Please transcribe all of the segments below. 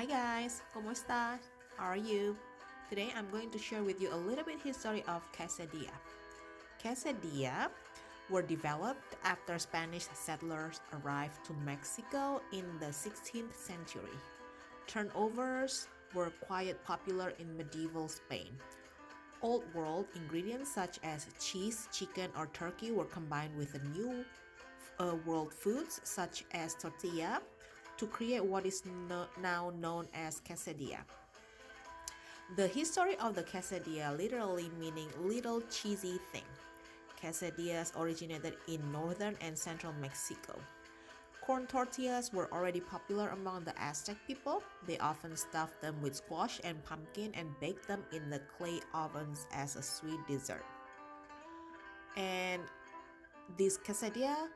Hi guys, ¿cómo estás? How are you? Today I'm going to share with you a little bit history of quesadilla. Quesadilla were developed after Spanish settlers arrived to Mexico in the 16th century. Turnovers were quite popular in medieval Spain. Old world ingredients such as cheese, chicken, or turkey were combined with the new world foods such as tortilla to create what is now known as quesadilla. The history of the quesadilla literally meaning little cheesy thing. Quesadillas originated in northern and central Mexico. Corn tortillas were already popular among the Aztec people. They often stuffed them with squash and pumpkin and baked them in the clay ovens as a sweet dessert. And this quesadilla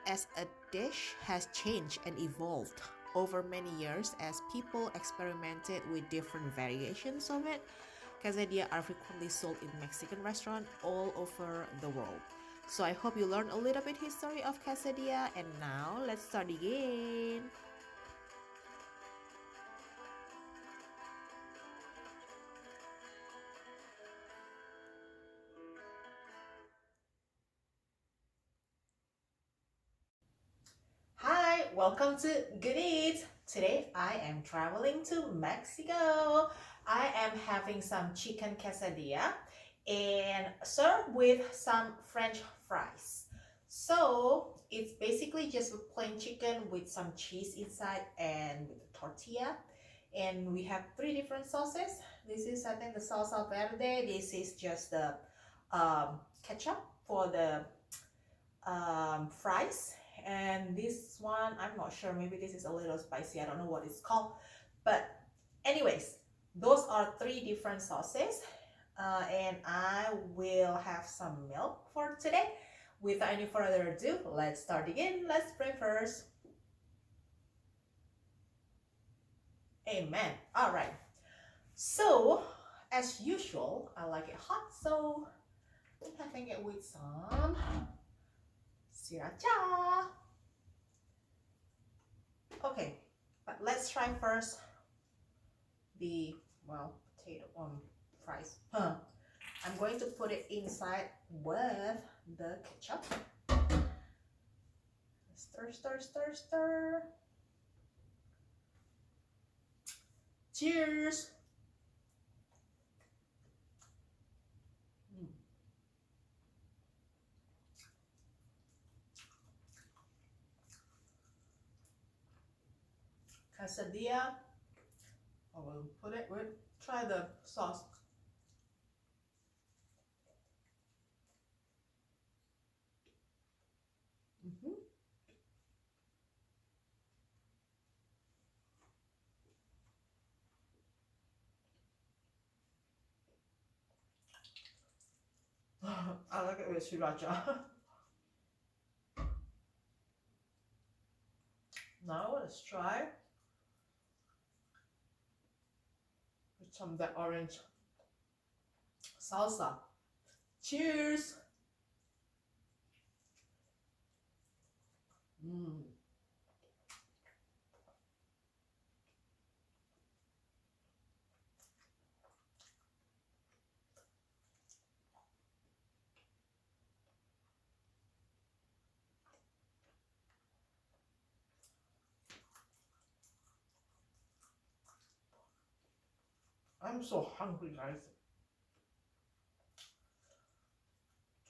as a dish has changed and evolved over many years as people experimented with different variations of it. Quesadilla are frequently sold in Mexican restaurants all over the world. So I hope you learned a little bit history of quesadilla, and now let's start again. Hi, welcome to Good Eats. Today I am traveling to Mexico. I am having some chicken quesadilla and served with some French fries. So it's basically just a plain chicken with some cheese inside and with a tortilla. And we have three different sauces. This is, I think, the salsa verde. This is just the ketchup for the fries, and this one I'm not sure, maybe this is a little spicy, I don't know what it's called, but anyways, those are three different sauces, and I will have some milk for today. Without any further ado, let's start again. Let's pray first. Amen. All right, so as usual I like it hot, so I'm having it with some sriracha. Okay, but let's try first the, well, potato fries. I'm going to put it inside with the ketchup. Stir, stir, stir, stir. Cheers. Quesadilla. I will put it with, try the sauce. I like it with sriracha. Now let's try with some of that orange salsa. Cheers. I'm so hungry, guys.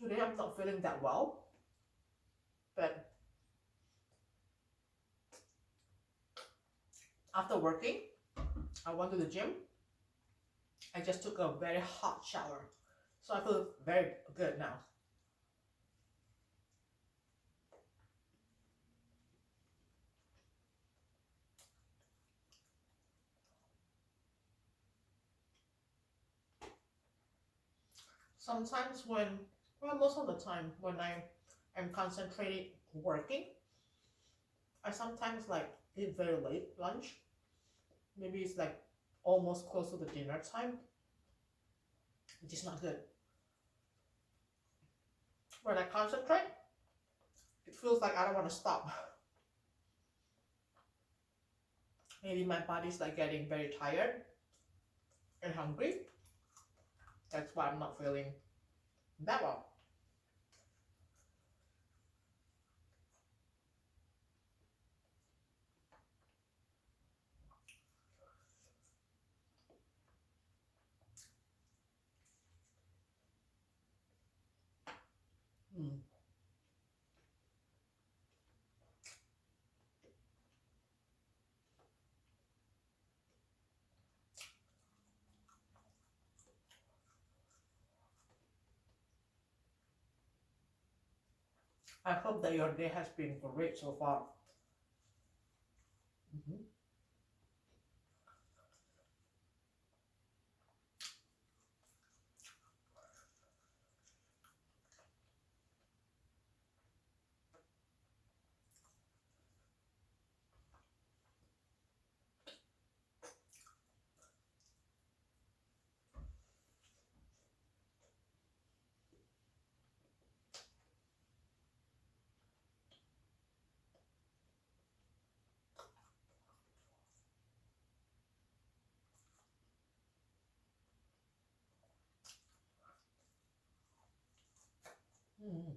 Today I'm not feeling that well, but after working, I went to the gym. I just took a very hot shower, so I feel very good now. Sometimes when, well, most of the time when I am concentrated working, I sometimes like eat very late lunch. Maybe it's like almost close to the dinner time, which is not good. When I concentrate, it feels like I don't want to stop. Maybe my body's like getting very tired and hungry. That's why I'm not feeling that well. Mm. I hope that your day has been great so far. Mhm. Mm.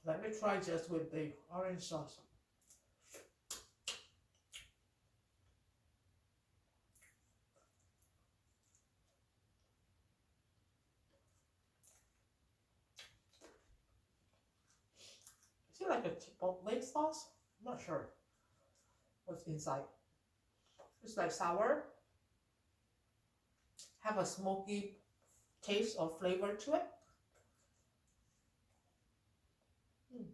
Let me try just with the orange sauce. Is it like a chipotle sauce? I'm not sure what's inside. It's like sour, have a smoky taste or flavor to it. Mm.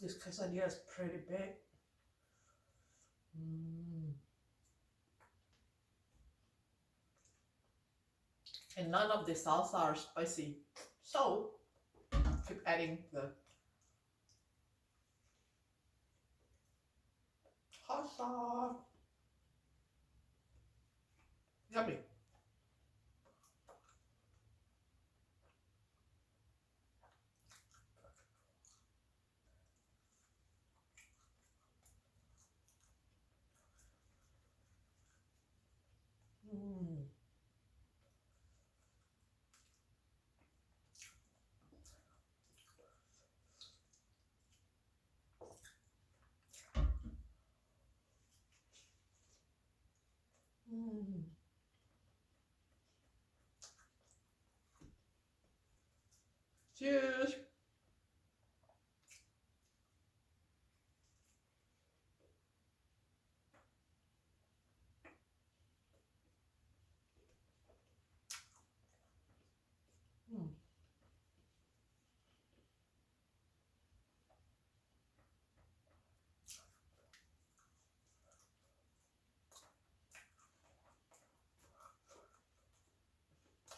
This quesadilla is pretty big. Mm. And none of the salsa are spicy. So keep adding the hot sauce. Yummy. Mm. Mm. Cheers. Mm.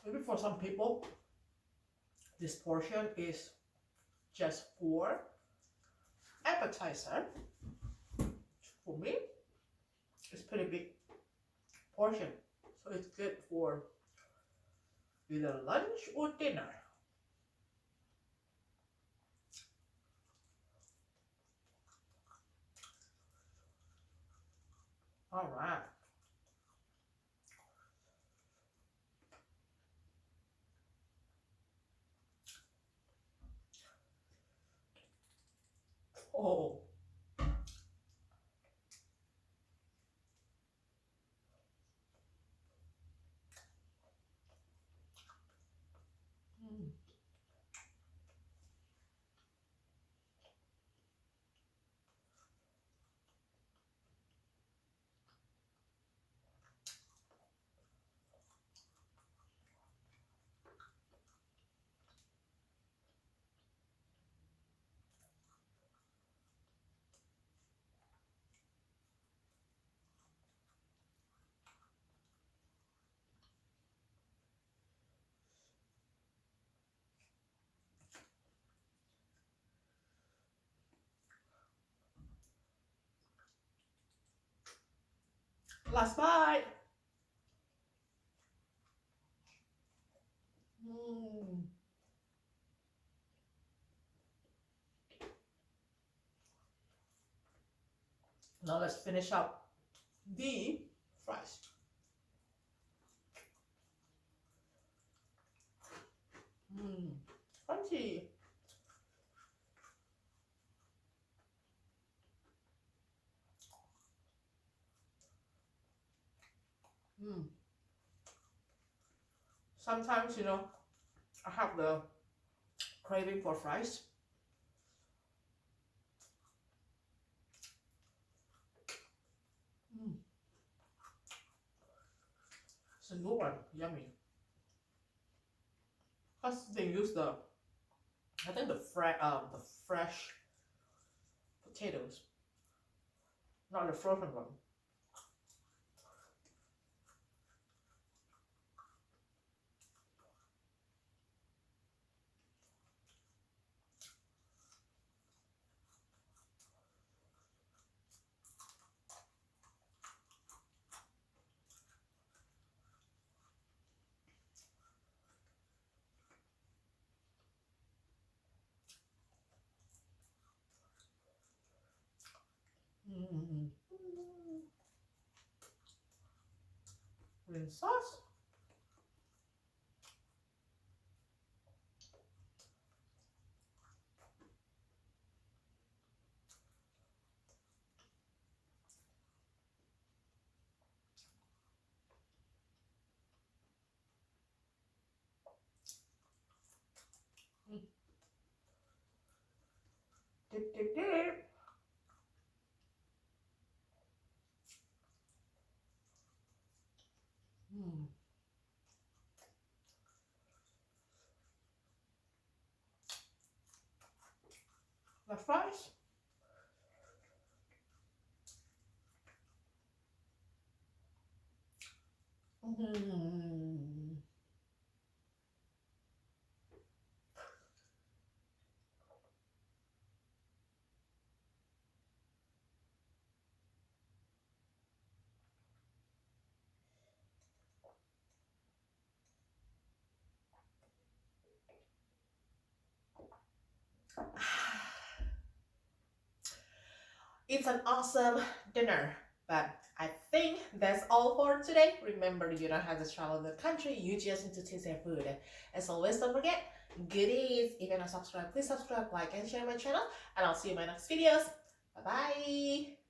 Maybe for some people, this portion is just for appetizer. For me, it's pretty big portion. So it's good for either lunch or dinner. All right. Oh. Mm. Last bite. Mm. Now let's finish up the fries. Crunchy. Sometimes, I have the craving for fries. It's a new one, yummy. Plus they use I think the fresh potatoes, not the frozen one. Green sauce. Dip, dip, dip. The fries. It's an awesome dinner, but I think that's all for today. Remember, you don't have to travel the country, you just need to taste their food. As always, don't forget, goodies. If you're not subscribed, please subscribe, like, and share my channel, and I'll see you in my next videos. Bye-bye.